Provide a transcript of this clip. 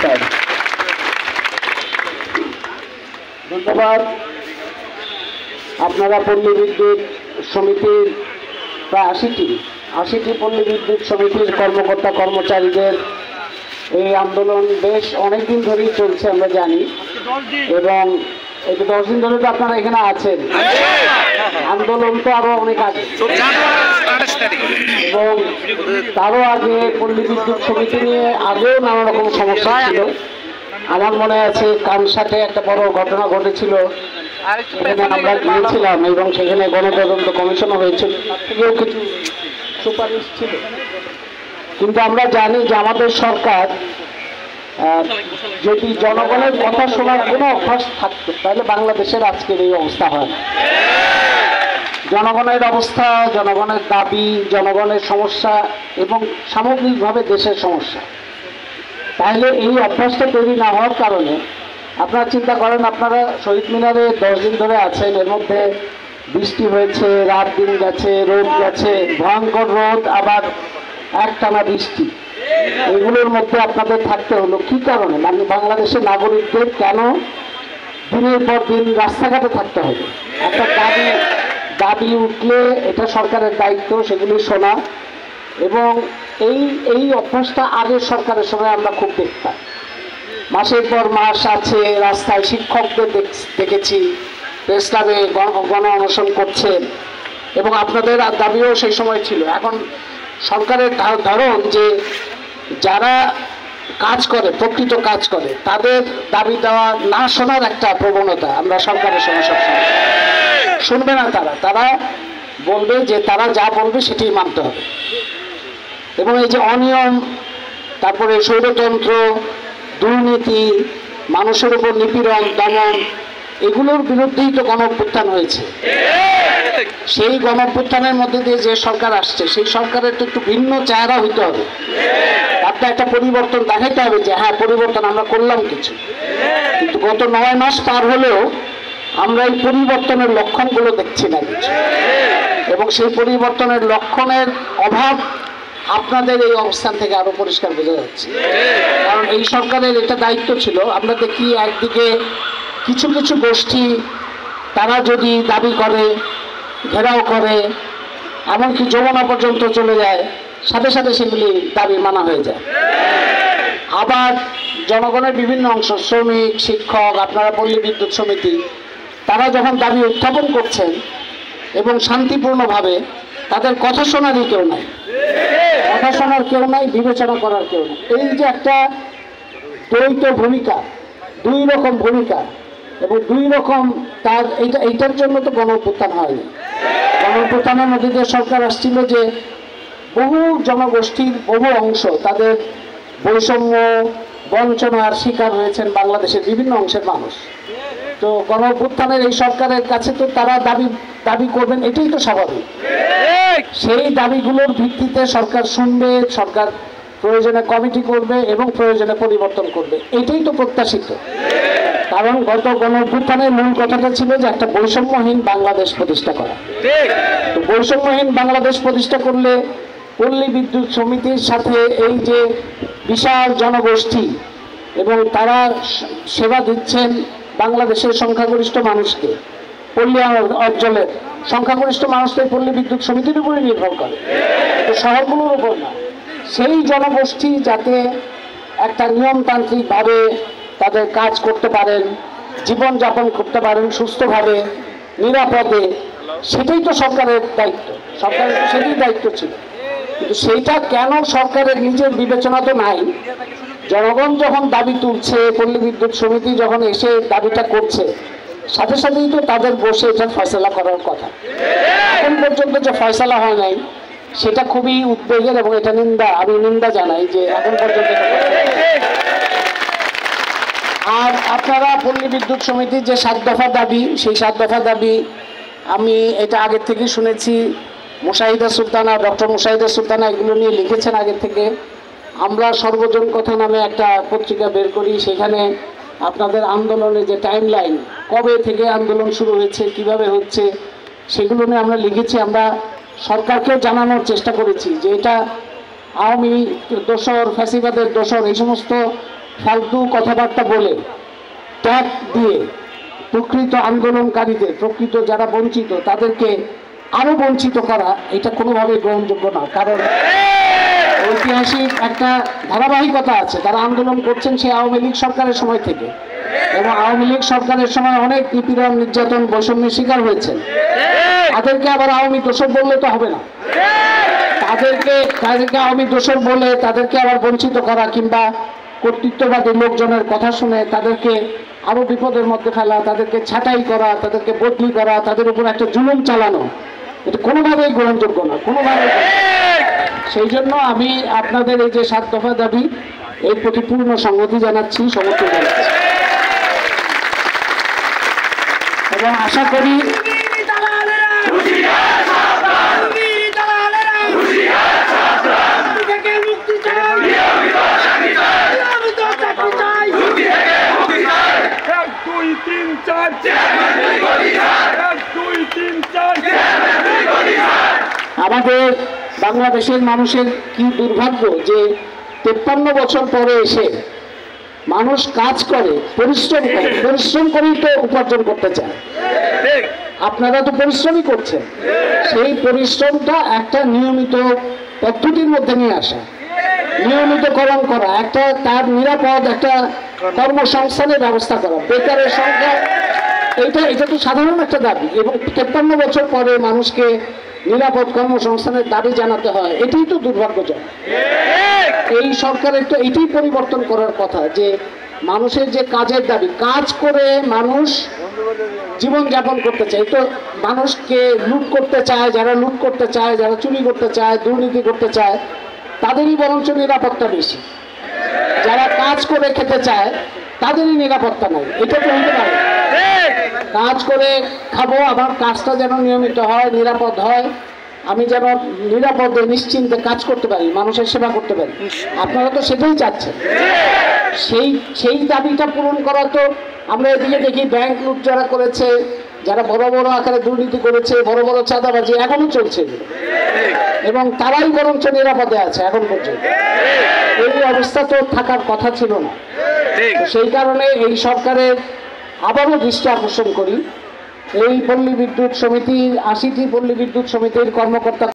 নমস্কার। ধন্যবাদ। আপনারা পল্লী বিদ্যুৎ সমিতির প্রায় ৮০টি পল্লী বিদ্যুৎ সমিতির কর্মকর্তা কর্মচারীদের এই আন্দোলন বেশ অনেকদিন ধরেই চলছে আমরা জানি, এবং এই 10 দিন ধরে তো আপনারা এখানে আছেন। আন্দোলন তো আরো অনেক আগে, এবং তারও আগে পল্লী বিদ্যুৎ সমিতি নিয়ে আগেও নানা রকম সমস্যা ছিল। আমার মনে আছে কানসাটে একটা বড় ঘটনা ঘটেছিল, সেখানে আমরা গিয়েছিলাম এবং সেখানে গণতদন্ত কমিশনও হয়েছিল, তার থেকেও কিছু সুপারিশ ছিল। কিন্তু আমরা জানি যে আমাদের সরকার যদি জনগণের কথা শোনার কোনো অভ্যাস থাকতো তাহলে বাংলাদেশের আজকের এই অবস্থা হয় না। জনগণের অবস্থা, জনগণের দাবি, জনগণের সমস্যা এবং সামগ্রিকভাবে দেশের সমস্যা, তাহলে এই অভ্যাসটা তৈরি না হওয়ার কারণে আপনারা চিন্তা করেন, আপনারা শহীদ মিনারে 10 দিন ধরে আছেন, এর মধ্যে বৃষ্টি হয়েছে, রাত দিন গেছে, রোদ গেছে, ভয়ঙ্কর রোদ, আবার একটানা বৃষ্টি, এগুলোর মধ্যে আপনাদের থাকতে হলো কি কারণে? মানে বাংলাদেশের নাগরিকদের কেন দিনের পর দিন রাস্তাঘাটে থাকতে হবে? একটা দাবি উঠলে এটা সরকারের দায়িত্ব সেগুলি শোনা, এবং এই অভ্যাসটা আগের সরকারের সময় আমরা খুব দেখতাম। মাসের পর মাস আছে রাস্তায়, শিক্ষকদের দেখেছি প্রেস ক্লাবে গণ অনশন করছেন, এবং আপনাদের দাবিও সেই সময় ছিল। এখন সরকারের ধরন যে যারা কাজ করে, প্রকৃত কাজ করে, তাদের দাবি দেওয়া না শোনার একটা প্রবণতা আমরা সরকারের সঙ্গে সবসময় শুনবে না। তারা বলবে যে তারা যা বলবে সেটাই মানতে হবে, এবং এই যে অনিয়ম, তারপরে স্বৈরতন্ত্র, দুর্নীতি, মানুষের উপর নিপীড়ন, দমন, এগুলোর বিরুদ্ধেই তো গণঅভ্যুত্থান হয়েছে। সেই গণঅভ্যুত্থানের মধ্যে দিয়ে যে সরকার আসছে, সেই সরকারের তো একটু ভিন্ন চেহারা হইতে হবে, তাতে একটা পরিবর্তন দেখাইতে হবে যে হ্যাঁ পরিবর্তন আমরা করলাম কিছু। কিন্তু গত 9 মাস পার হলেও আমরা এই পরিবর্তনের লক্ষণগুলো দেখছি না কিছু, এবং সেই পরিবর্তনের লক্ষণের অভাব আপনাদের এই অবস্থান থেকে আরো পরিষ্কার বোঝা যাচ্ছে। কারণ এই সরকারের এটা দায়িত্ব ছিল। আমরা দেখি একদিকে কিছু কিছু গোষ্ঠী তারা যদি দাবি করে, ঘেরাও করে, এমনকি যমুনা পর্যন্ত চলে যায়, সাথে সাথে সেগুলি দাবি মানা হয়ে যায়। আবার জনগণের বিভিন্ন অংশ, শ্রমিক, শিক্ষক, আপনারা পল্লী বিদ্যুৎ সমিতি, তারা যখন দাবি উত্থাপন করছেন এবং শান্তিপূর্ণভাবে, তাদের কথা শোনারই কেউ নাই, কথা শোনার কেউ নাই, বিবেচনা করার কেউ নাই। এই যে একটা দ্বৈত ভূমিকা, 2 রকম ভূমিকা, এবং 2 রকম তার এইটার জন্য তো গণঅভ্যুত্থান হয়নি। গণঅভ্যুত্থানের মধ্যে দিয়ে সরকার আসছিল যে বহু জনগোষ্ঠীর বহু অংশ তাদের বৈষম্য, বঞ্চনার শিকার হয়েছেন বাংলাদেশের বিভিন্ন অংশের মানুষ। তো গণঅভ্যুত্থানের এই সরকারের কাছে তো তারা দাবি করবেন, এটাই তো স্বাভাবিক। সেই দাবিগুলোর ভিত্তিতে সরকার শুনবে, সরকার প্রয়োজনে কমিটি করবে এবং প্রয়োজনে পরিবর্তন করবে, এটাই তো প্রত্যাশিত। কারণ গত গণঅভ্যুত্থানের মূল কথাটা ছিল যে একটা বৈষম্যহীন বাংলাদেশ প্রতিষ্ঠা করা। তো বৈষম্যহীন বাংলাদেশ প্রতিষ্ঠা করলে পল্লী বিদ্যুৎ সমিতির সাথে এই যে বিশাল জনগোষ্ঠী, এবং তারা সেবা দিচ্ছেন বাংলাদেশের সংখ্যাগরিষ্ঠ মানুষকে, পল্লী অঞ্চলের সংখ্যাগরিষ্ঠ মানুষ তো পল্লী বিদ্যুৎ সমিতির উপরে নির্ভর করে, তো শহরগুলোর উপর না। সেই জনগোষ্ঠী যাতে একটা নিয়মতান্ত্রিকভাবে তাদের কাজ করতে পারেন, জীবনযাপন করতে পারেন সুস্থভাবে, নিরাপদে, সেটাই তো সরকারের দায়িত্ব। সরকারের তো সেটাই দায়িত্ব ছিল, কিন্তু সেইটা কেন সরকারের নিজের বিবেচনা তো নাই। জনগণ যখন দাবি তুলছে, পল্লী বিদ্যুৎ সমিতি যখন এসে দাবিটা করছে, সাথে সাথেই তো তাদের বসে এটার ফয়সালা করার কথা। এখন পর্যন্ত যে ফয়সালা হয় নাই সেটা খুবই উদ্বেগের, এবং এটা আমি নিন্দা জানাই যে এখন পর্যন্ত। আর আপনারা পল্লী বিদ্যুৎ সমিতির যে 7 দফা দাবি, সেই 7 দফা দাবি আমি এটা আগের থেকেই শুনেছি। মুশাহিদা সুলতানা, ডক্টর মুশাহিদা সুলতানা এগুলো নিয়ে লিখেছেন আগের থেকে। আমরা সর্বজন কথা নামে একটা পত্রিকা বের করি, সেখানে আপনাদের আন্দোলনের যে টাইম লাইন, কবে থেকে আন্দোলন শুরু হয়েছে, কিভাবে হচ্ছে, সেগুলো নিয়ে আমরা লিখেছি। আমরা সরকারকেও জানানোর চেষ্টা করেছি যে এটা আওয়ামী দোসর, ফ্যাসিবাদের দোসর, এই সমস্ত ফালতু কথাবার্তা বলে ট্যাগ দিয়ে প্রকৃত আন্দোলনকারীদের, প্রকৃত যারা বঞ্চিত তাদেরকে আরো বঞ্চিত করা, এটা কোনোভাবেই গ্রহণযোগ্য না। কারণ ঐতিহাসিক একটা ধারাবাহিকতা আছে, তারা আন্দোলন করছেন সেই আওয়ামী লীগ সরকারের সময় থেকে, এবং আওয়ামী লীগ সরকারের সময় অনেক নিপীড়ন, নির্যাতন, বৈষম্যের শিকার হয়েছেন। তাদেরকে আবার আওয়ামী দোষর বললে তো হবে না। তাদেরকে আওয়ামী দোষর বলে তাদেরকে আবার বঞ্চিত করা, কিংবা কর্তৃত্ববাদী লোকজনের কথা শুনে তাদেরকে আরো বিপদের মধ্যে ফেলা, তাদেরকে ছাঁটাই করা, তাদেরকে বদলি করা, তাদের উপর একটা জুলুম চালানো, এটা কোনোভাবেই গ্রহণযোগ্য না, কোনোভাবেই। সেই জন্য আমি আপনাদের এই যে 7 দফা দাবি, এর প্রতি পূর্ণ সংহতি জানাচ্ছি, সমর্থন জানাচ্ছি, এবং আশা করি আমাদের বাংলাদেশের মানুষের কি দুর্ভাগ্য যে 53 বছর পরে এসে মানুষ কাজ করে, পরিশ্রম করেই তো উপার্জন করতে চায়। আপনারা তো পরিশ্রমই করছেন, সেই পরিশ্রমটা একটা নিয়মিত পদ্ধতির মধ্যে নিয়ে আসা, নিয়মিতকরণ করা, একটা তার নিরাপদ একটা কর্মসংস্থানের ব্যবস্থা করা, বেকারের সংখ্যা, এটা তো সাধারণ একটা দাবি। এবং 53 বছর পরে মানুষকে নিরাপদ কর্মসংস্থানের দাবি জানাতে হয়, এটাই তো দুর্ভাগ্যজনক। এই সরকারের তো এটাই পরিবর্তন করার কথা, যে মানুষের যে কাজের দাবি, কাজ করে মানুষ জীবনযাপন করতে চায়, তো মানুষকে লুট করতে চায়, যারা লুট করতে চায়, যারা চুরি করতে চায়, দুর্নীতি করতে চায়, তাদেরই বরঞ্চ নিরাপত্তা বেশি। যারা কাজ করে খেতে চায় তাদেরই নিরাপত্তা নাই, এটা তো হতে পারে। কাজ করে খাবো, আমার কাজটা যেন নিয়মিত হয়, নিরাপদ হয়, আমি যেন নিরাপদে নিশ্চিন্তে কাজ করতে পারি, মানুষের সেবা করতে পারি। আপনারা তো সেটাই চাচ্ছেন। সেই দাবিটা পূরণ করা তো আমরা এদিকে দেখি ব্যাংক লুট যারা করেছে, যারা বড় বড় আকারে দুর্নীতি করেছে, বড় বড় চাঁদাবাজি এখনো চলছে, এবং তারাই বরঞ্চ নিরাপদে আছে এখন পর্যন্ত। এই অবস্থা তো থাকার কথা ছিল না। সেই কারণে এই সরকারের আবারও দৃষ্টি আকর্ষণ করি, এই পল্লী বিদ্যুৎ সমিতির 80টি পল্লী বিদ্যুৎ সমিতির কর্মকর্তা